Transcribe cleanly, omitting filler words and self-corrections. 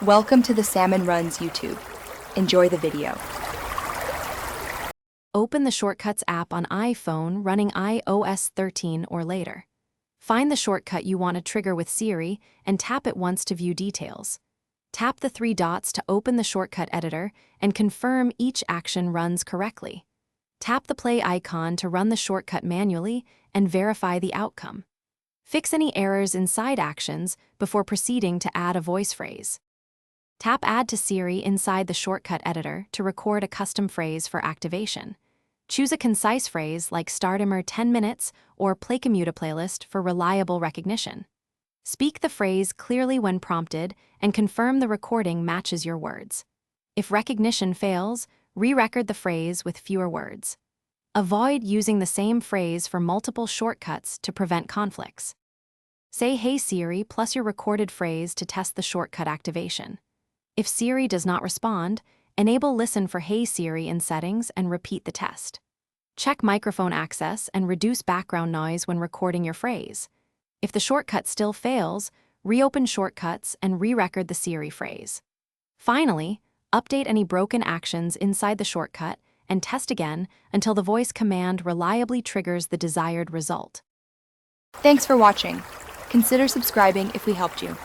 Welcome to the Salmon Runs YouTube. Enjoy the video. Open the Shortcuts app on iPhone running iOS 13 or later. Find the shortcut you want to trigger with Siri and tap it once to view details. Tap the three dots to open the shortcut editor and confirm each action runs correctly. Tap the play icon to run the shortcut manually and verify the outcome. Fix any errors inside actions before proceeding to add a voice phrase. Tap Add to Siri inside the shortcut editor to record a custom phrase for activation. Choose a concise phrase like Startimer 10 minutes or Play Commute a playlist for reliable recognition. Speak the phrase clearly when prompted and confirm the recording matches your words. If recognition fails, re-record the phrase with fewer words. Avoid using the same phrase for multiple shortcuts to prevent conflicts. Say Hey Siri plus your recorded phrase to test the shortcut activation. If Siri does not respond, enable Listen for Hey Siri in settings and repeat the test. Check microphone access and reduce background noise when recording your phrase. If the shortcut still fails, reopen Shortcuts and re-record the Siri phrase. Finally, update any broken actions inside the shortcut and test again until the voice command reliably triggers the desired result. Thanks for watching. Consider subscribing if we helped you.